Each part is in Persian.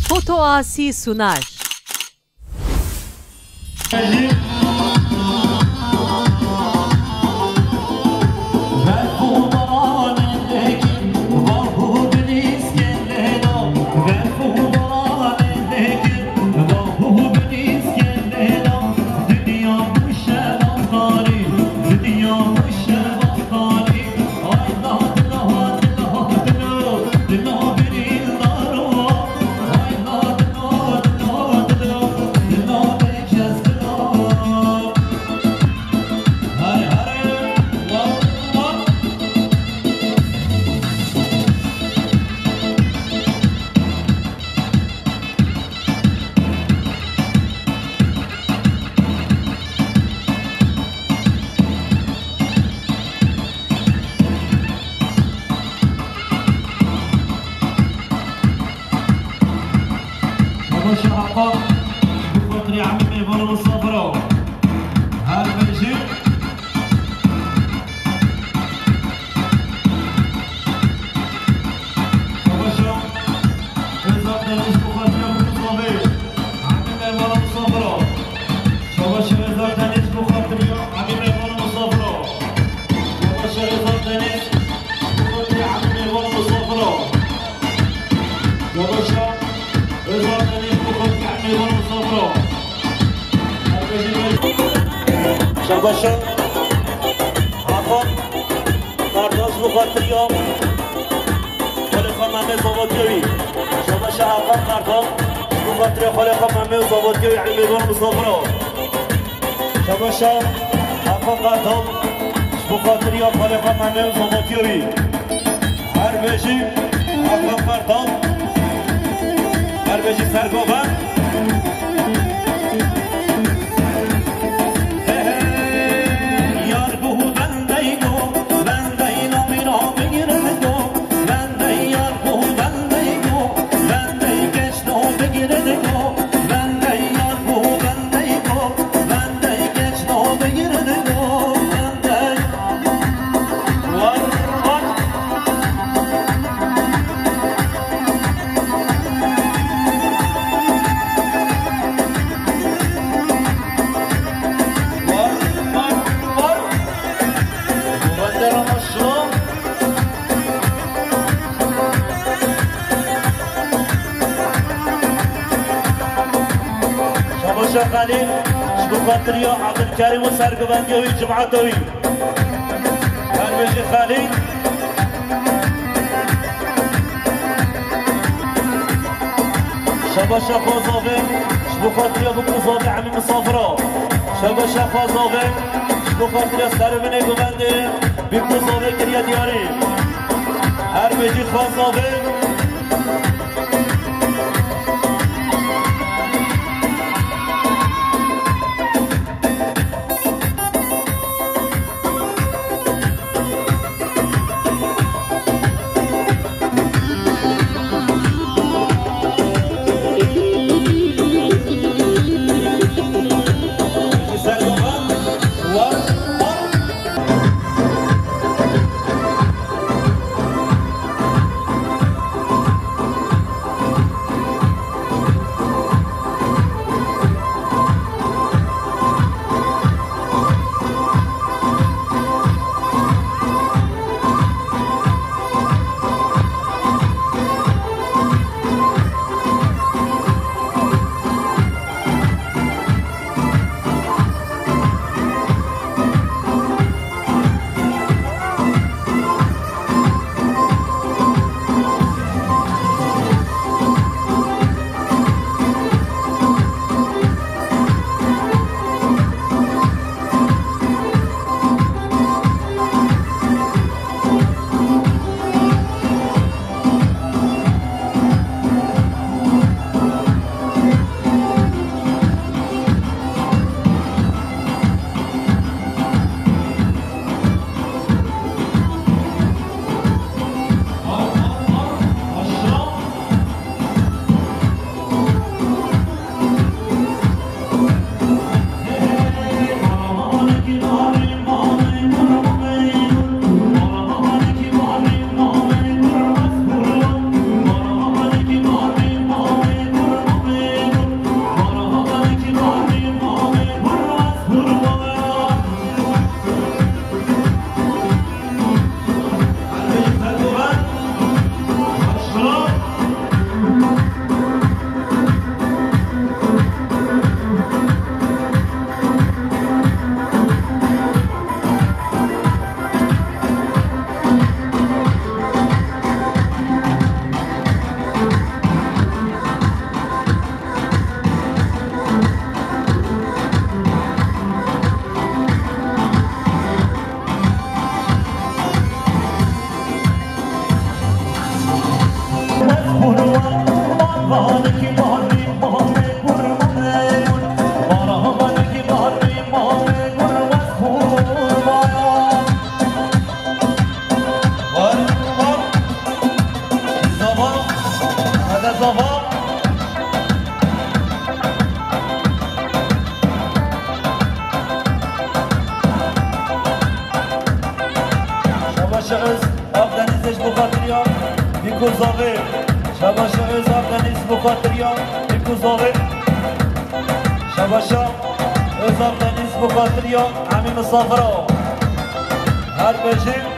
Foto Asi sunar. شهقاء بفطري عمي برو الصفرو هالمجي وبشو إذا بدنيش بفطري وبفطري عمي برو الصفرو وبشو إذا بدنيش بفطري عمي برو الصفرو وبشو إذا بدنيش بفطري عمي برو الصفرو وبشو إذا بدنيش شباشا آخر مرداز بخاطر یام خالقا ممه زابادگوی شباشا آخر مرداز بخاطر خالقا ممه زابادگوی یعنی میبان مصافرا شباشا آخر مرداز بخاطر یام خالقا ممه زابادگوی هر بشی آخر مرداز هر بشی سرگاون خالد شبكات يا عبد الكريم وسرقبندوي جمعتوي هالمجي خالد شباشا فازوفي شبكات يا بكوزوفي عمي مسافرة شباشا فازوفي شبكات يا سربني قبندي بكوزوفي كريا دياري هالمجي فازوفي رزاوا شباش از افغانیزش بخاطریا بیکو زاوه شباش از افغانیز بخاطریا بیکو زاوه شباش از افغانیز بخاطریا همین مسافرها هر بجیم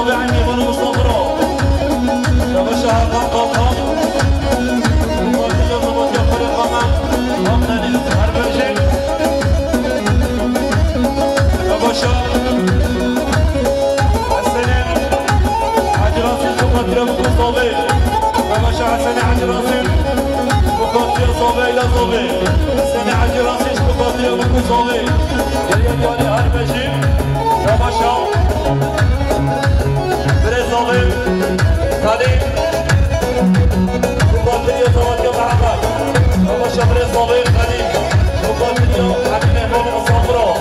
صابع ميمون مصطفرة شباشا هرقان قوقام وقت الزبط يا فريق قمام وقتني هربجي شباشا حسنين عجراسي شباتريا بكو صابي شباشا حسنين عجراسي بكوتريا صابي إلى صابي حسنين عجراسي شباتريا بكو صابي يلي ديالي هربجي شباشا بريزالي خالي بكوتريا صواتيا محمد شباشا بريزالي خالي بكوتريا حكيم هون مصافرة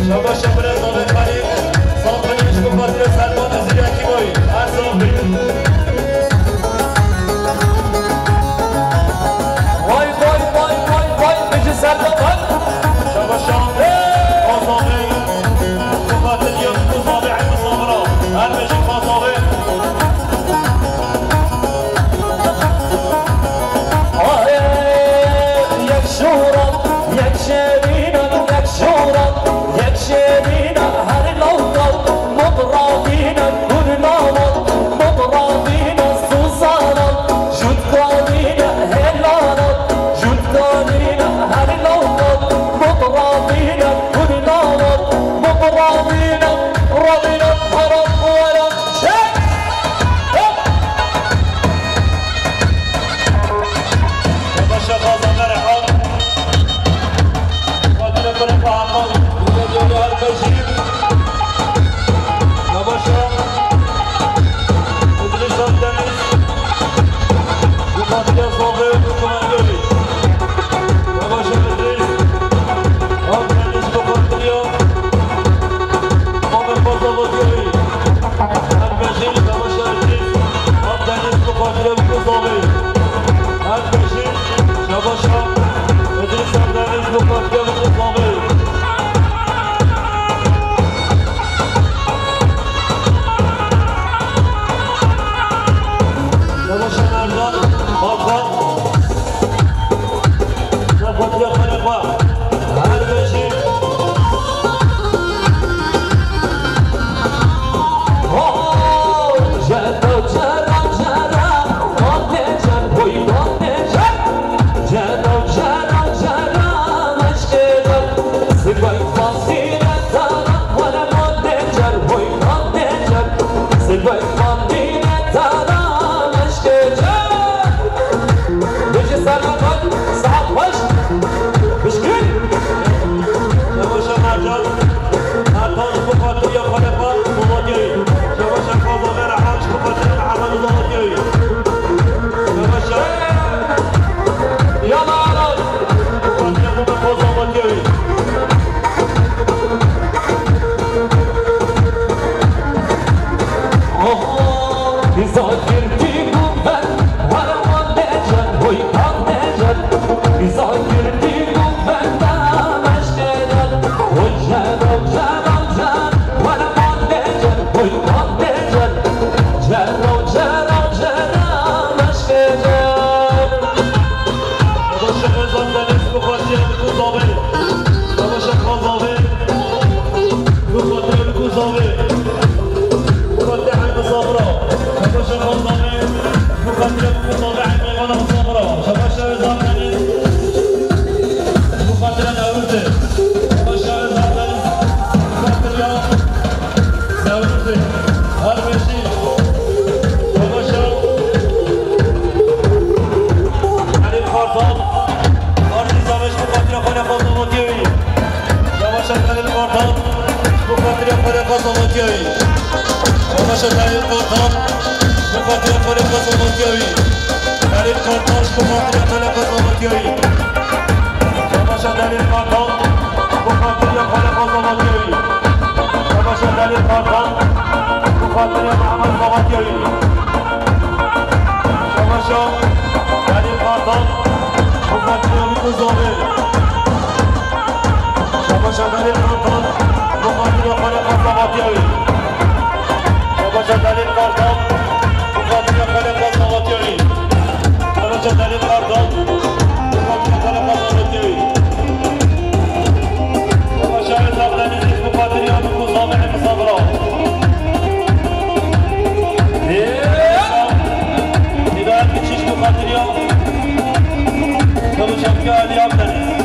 شباشا بريزالي خالي صافني مش بكوتريا سلمان زياكي بوي أرزوبي واي واي واي واي واي بيجي سلمان شباشا قصابي بكوتريا قصابي عند مصافرة هربجي قصابي هدایت بچیش بخاطر یا کلوشم که علی عبدالله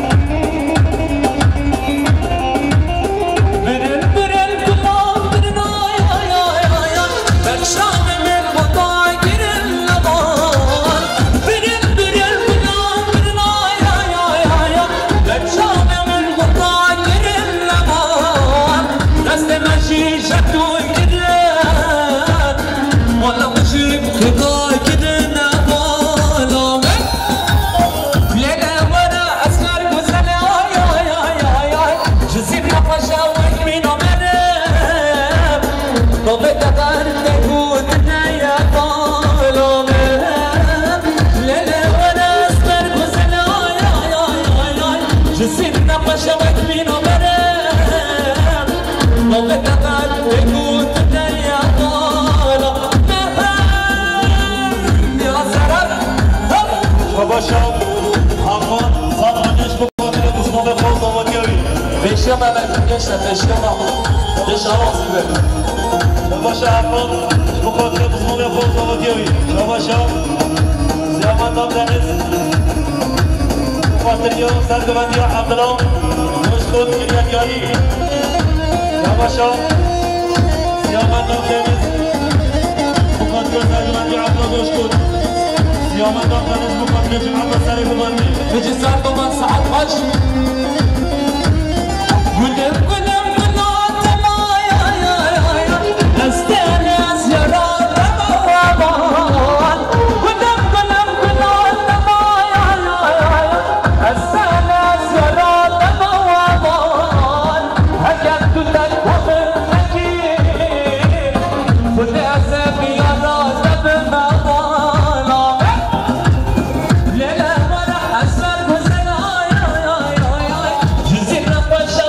سرگوندی عبدالله مشکل کریتیاری یواشا سیامندان تمیز مقدر سرگوندی عبدالله مشکل سیامندان تمیز مقدر جمعه سرگوندی بجی سرگوند ساعت باش گلم گلم گلات تمایا استانس یارات تماوان گلم گلم گلات تمایا استانس یارات تماوان هکت تو تکبر نکی خود ازم یارات تماوان لیلا مرا اصلا گزن جزیر نباش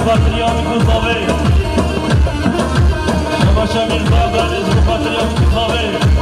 بخاطر يوم الكوزاوي شباشا ميرزا دانيز بخاطر يوم الكوزاوي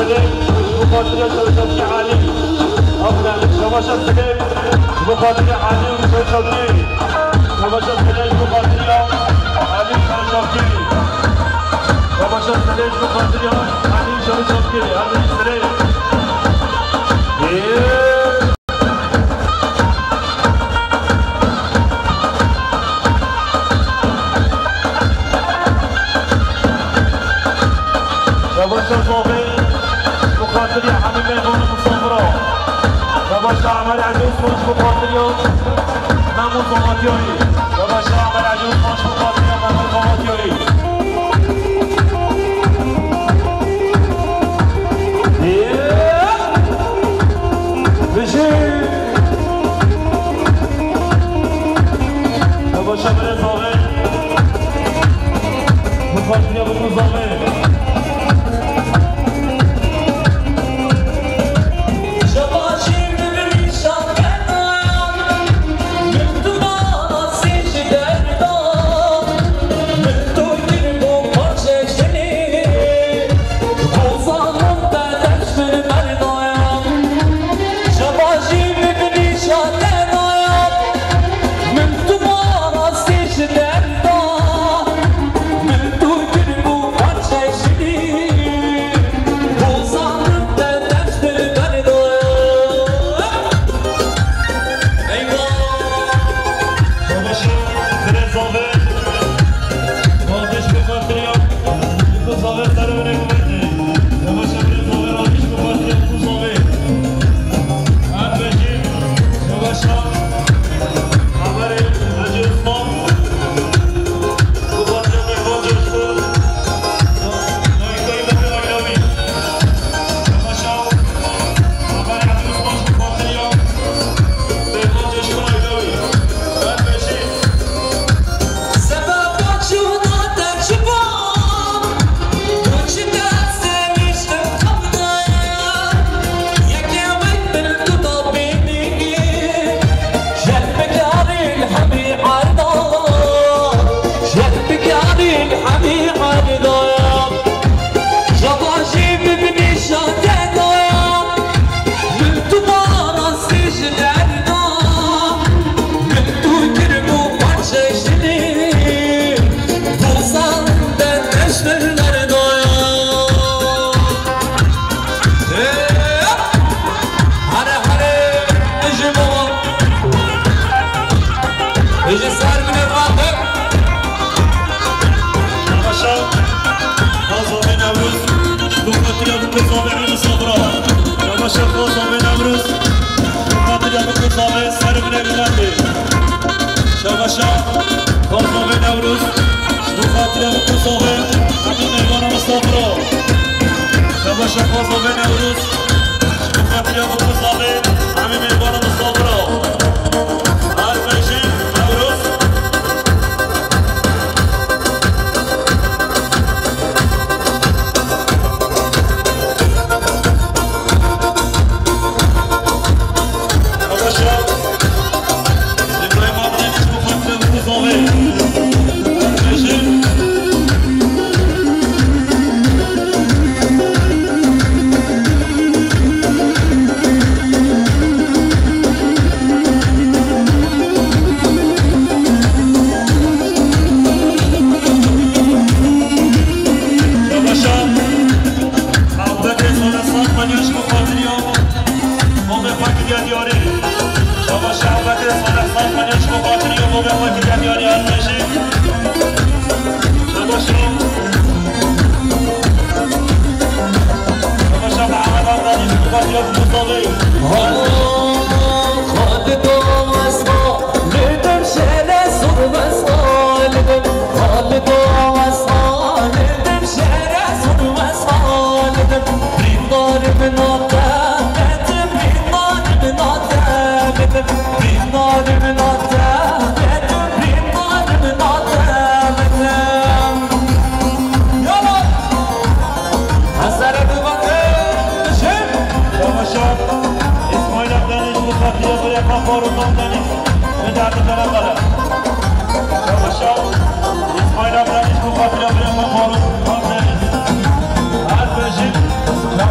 سليم بخاطر شوشوكي علي أبدا شباشا سليم بخاطر علي وشوشوكي شباشا سليم بخاطر علي وشوشوكي شباشا سليم بخاطر علي وشوشوكي علي سليم شباشا صوفي بخاطر يا حبيبي يكون مصفرة شباشا عمل عجوز مش بخاطر يوم مامون صوماتيوي شباشا عمل عجوز مش بخاطر يوم مامون صوماتيوي بشي شباشا بلي صوفي بخاطر يوم مصفرة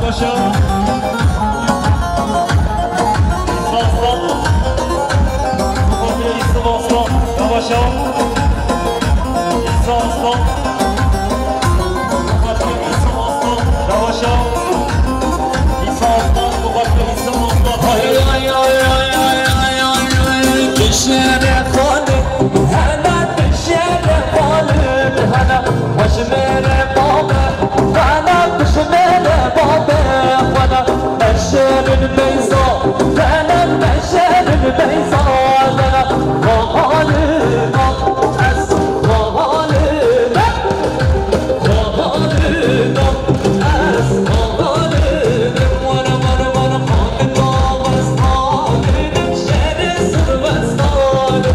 باشا ساسان بخاطر ایسا باستان یا باشا ایسا باستان بخاطر ایسا باستان یا باشا ایسا باستان بخاطر ایسا باستان بشر خالد هلا بشر خالد هلا وشمر بابا هلا بشمر بابا هلا بشر البيضاء هلا بشر البيضاء هلا وغالب أس وغالب وغالب أس وغالب وانا خالد وبس خالد شرس وبس خالد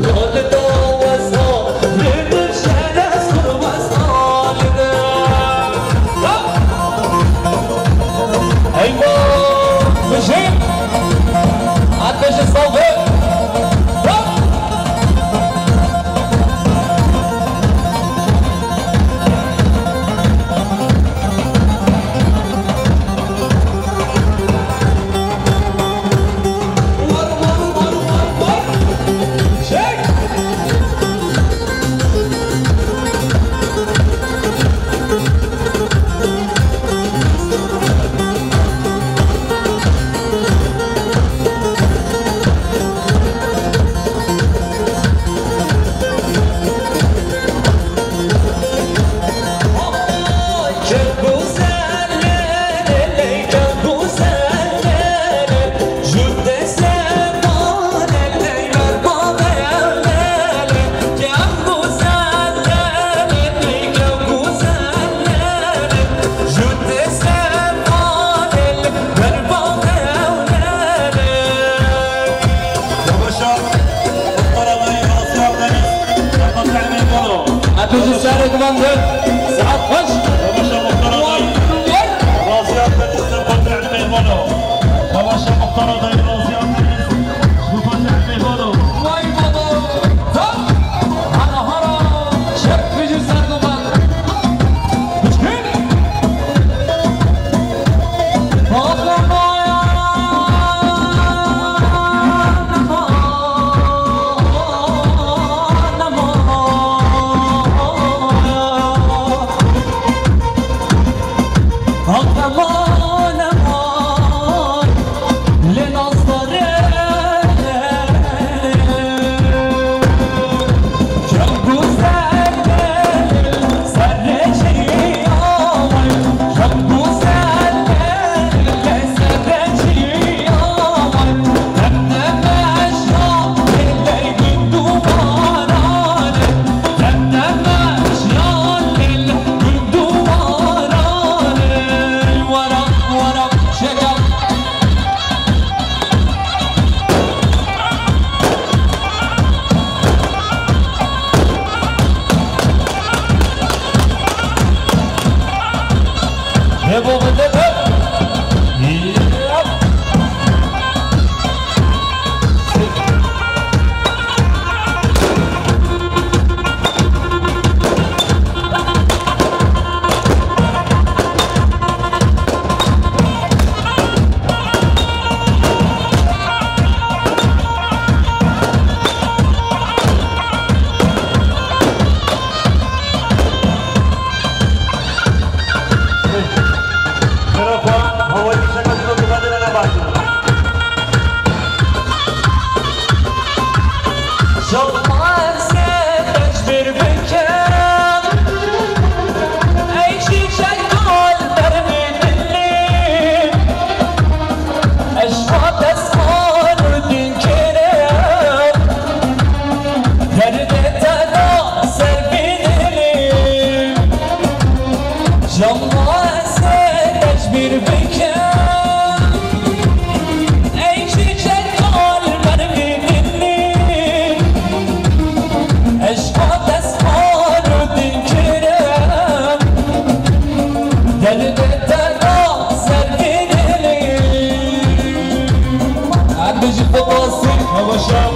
خالد وبس خالد شرس وبس خالد ايوه مشي عاد باش نصوبك ساعات خش باشا مختارضي راضيات تنسى بخاطر الميمونو باشا مختارضي راضيات تنسى بخاطر الميمونو واي بابا هلا هلا شك في جسد وبن مشكلة بابا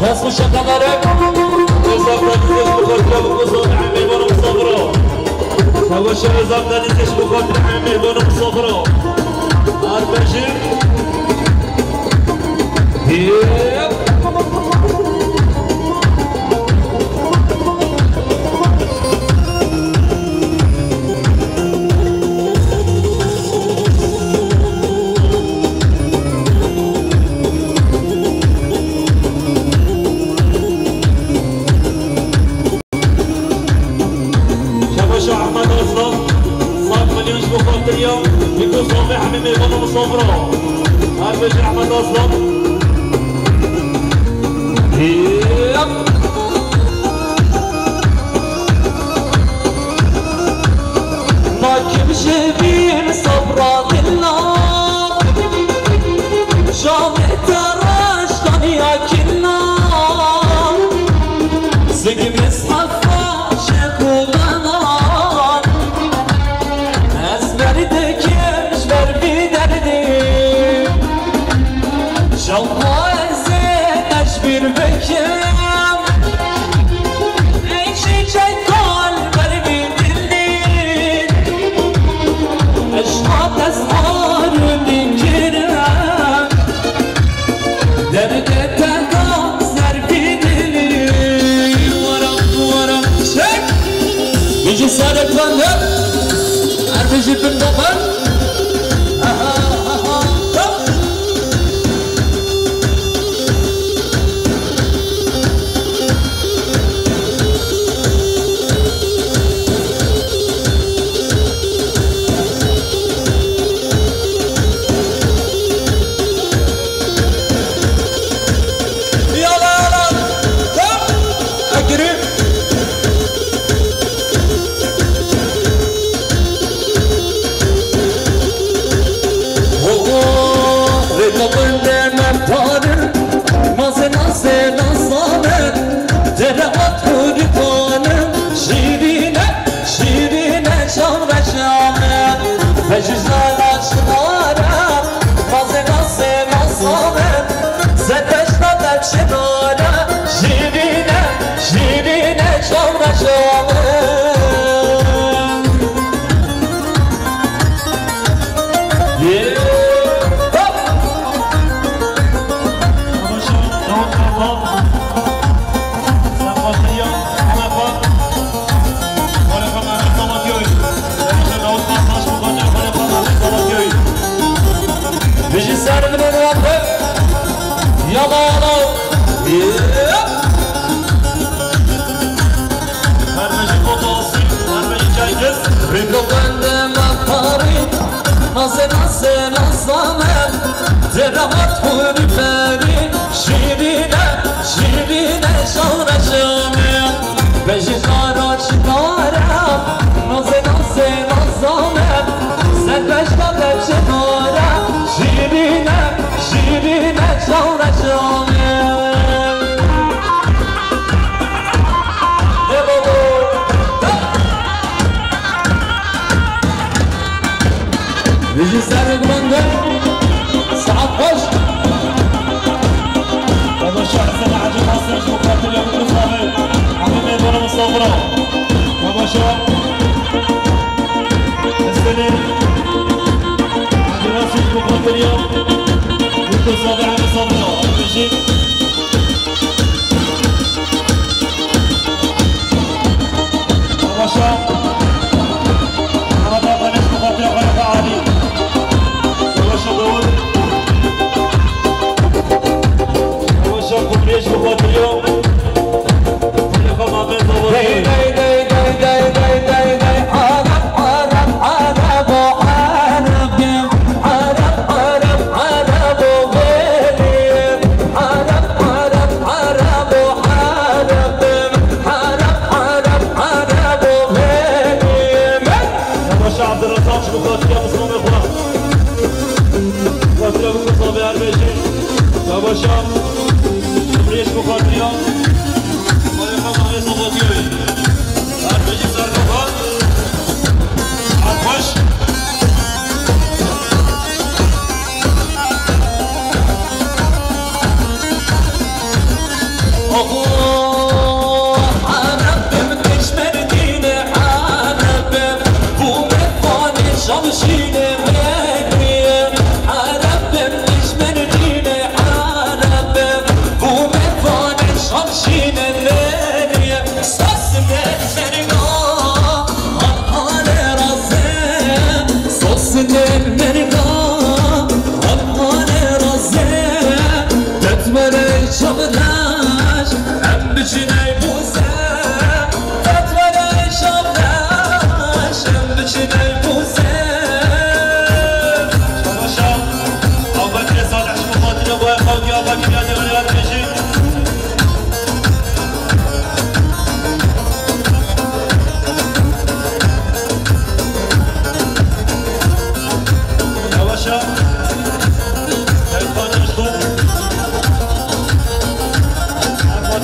بس وش كبرك وصلت بخاطر بخاطر عمي بنو مصغرو هو الشر زبدة نسيش بخاطر عمي بنو مصغرو Arbacı. اليوم يكون صوفي حبيبي يغنوا بالصفرة هالبشر احمد اصلا ما كمشي بين صبرات النار جامع تراش دنيا كلها سقم يصحفها شيخ وغنان أزبردك يشبر بدردي شالله زين أشبر بكم عيشي شيطان قلبي دليل أشهد أسهر من كرام دردك تنظر بدليل ورا شك يجي صارت فنهب أرمجي بالنظر Çalışine bekleyen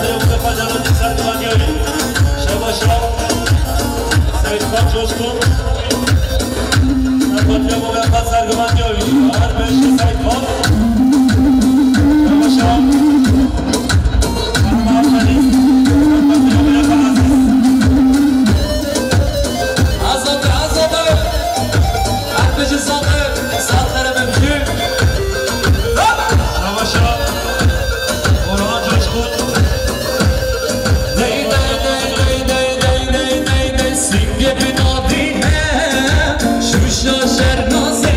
بخاطر مصطفى جلال الدين سردبانیایی شباشا سعید خان جوشکن بخاطر محمد سردبانیایی هر بهش سعید خان شباشا محمد خلی بخاطر محمد عزیز عزبه هر بهش ساخر ممشی شباشا قرآن جوشکن سینگ بنادینه شوشا شرنازه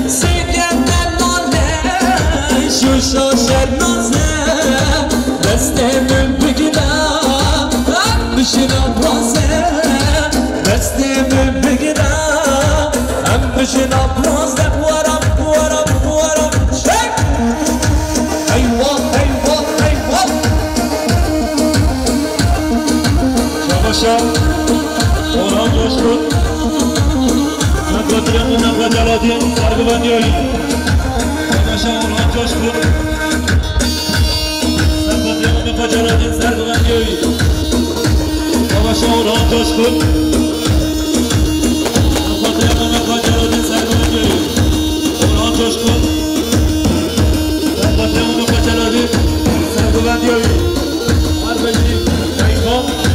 سینگ دلاله شوشا شرنازه دستم بگیرم هم بشینم رازه دستم بگیرم هم بشینم رازه ورم شک ایوان شباشا قرآن جوشکن بخاطر محمد جلال الدین سردبانیایی شباشا قرآن جوشکن بخاطر محمد جلال الدین سردبانیایی شباشا قرآن جوشکن بخاطر محمد جلال الدین سردبانیایی قرآن جوشکن بخاطر محمد جلال الدین سردبانیایی هر بجیم ایخان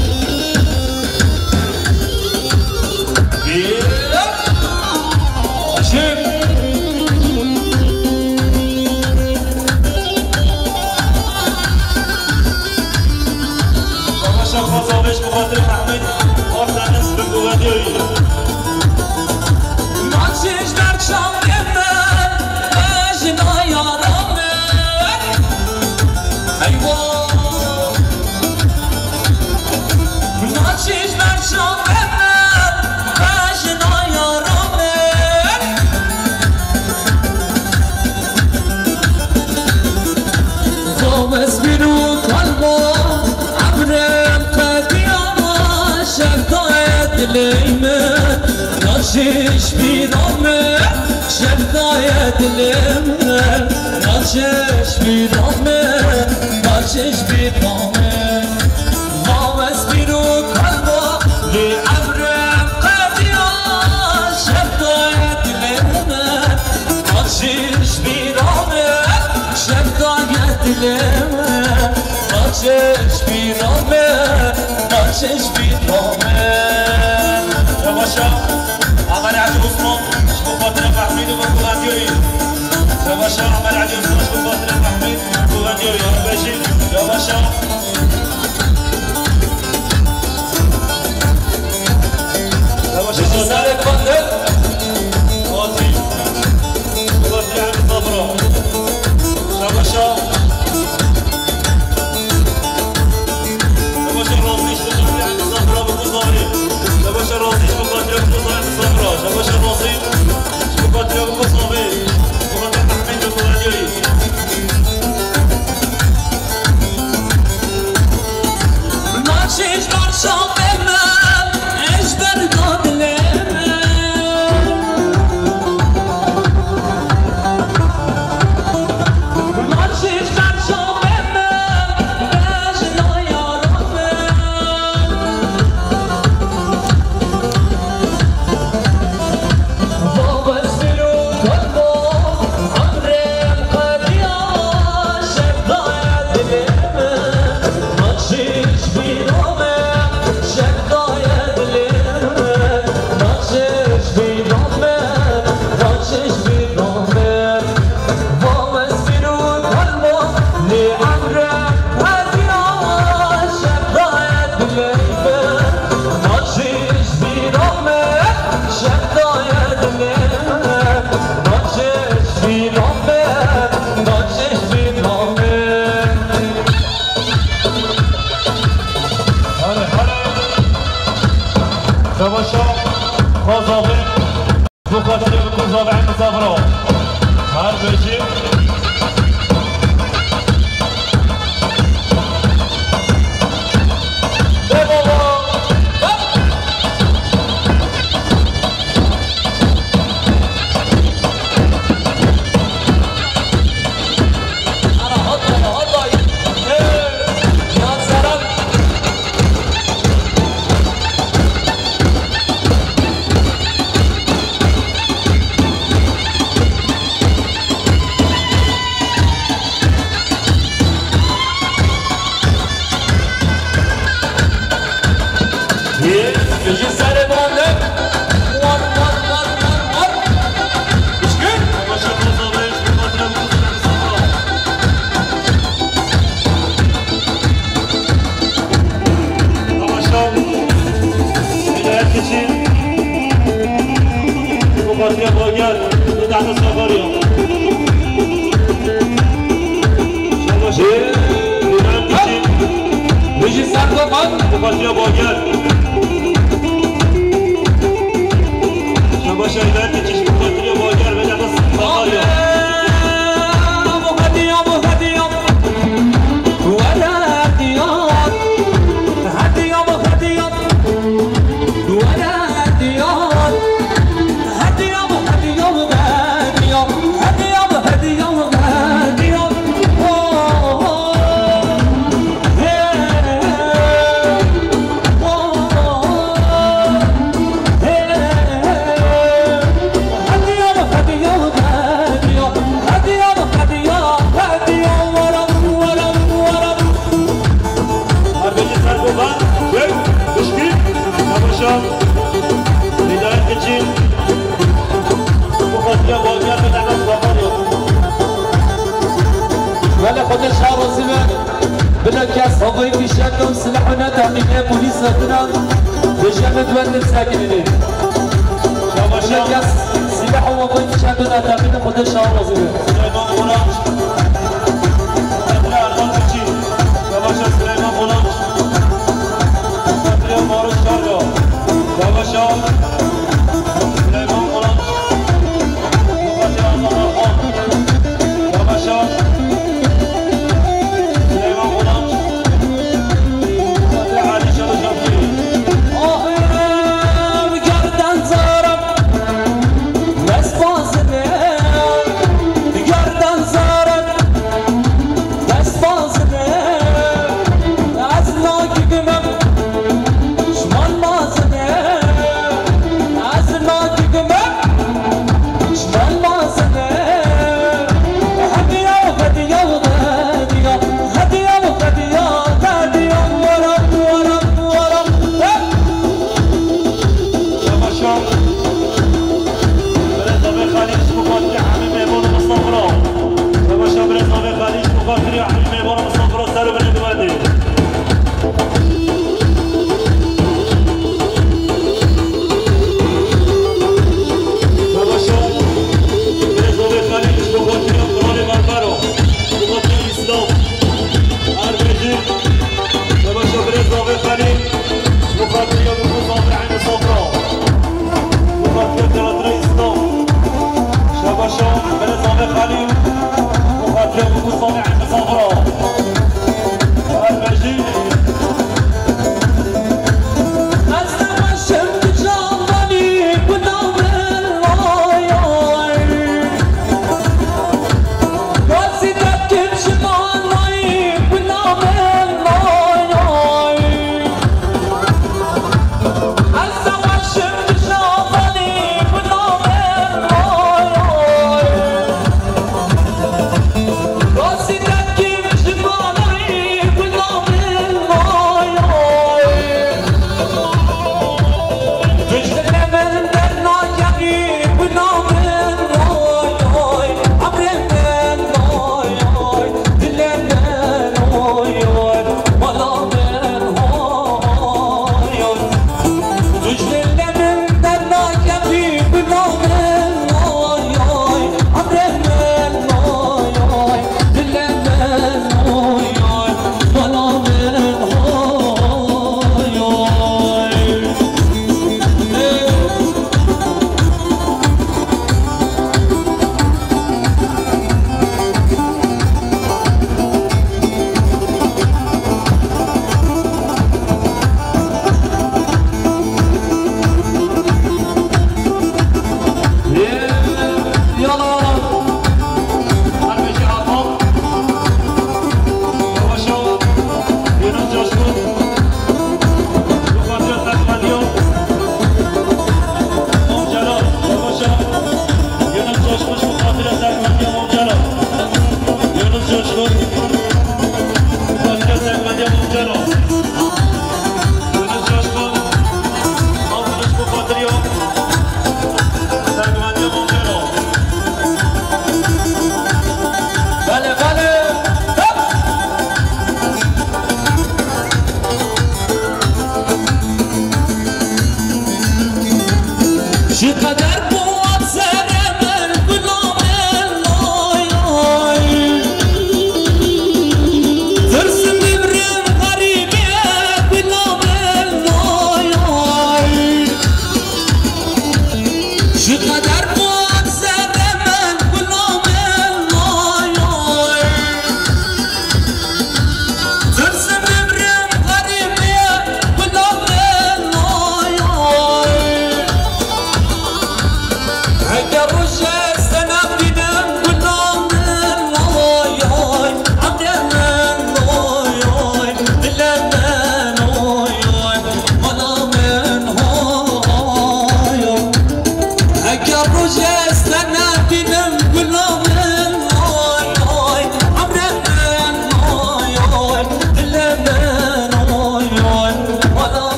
خواستمش بخاطر محمد آفتن نصف گوهدیایی ناچش در چانگ من اجنا یارم ایوان ناچش در چانگ من اجنا یارم خوابس بیرو قلبا دلم ناشش بیرامه شفای دلم ناشش بیرامه واوس بیرو قلبا لی عبرم قدیا شفای دلم ناشش بیرامه شفای دلم ناشش بیرامه شباشا عمل عجب عثمان شبو خاطر فحمید و بخوغندیایی شباشا عمل عجب عثمان شبو خاطر فحمید و بخوغندیایی هم بشید شباشا شباشا سر کنده آتی خاطر همین صبرا شباشا راضیش بخاطر همین صبرا بگذاری شباشا راضیش بخاطر همین صبرا شباشا راضیش بخاطر همین صبرا بخاطر محمد بخوغندیایی بجي سلمانك وار وار وار وار مشكل باشا مصابش بخاطر مصطفى باشا بداية كتير بخاطر باقر بدعنا السفارية باشا بداية كتير بجي سردوقان بخاطر باقر باشا بداية كتير بخاطر باقر بدعنا السفارية بالكاس هضيف الشكل سلاحنا تحقيق بوليس هنا بجامد وين الساكنين بالكاس سلاح وضيف الشكل تحقيق خد الشهر وزير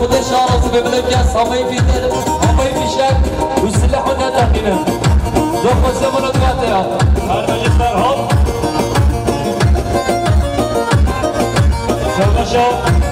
خودش آراز ببلم که سامه فیتر همه فیشک و سلاح و نتقینه دو خوزه منو دواته ها هر مجلس هاپ شو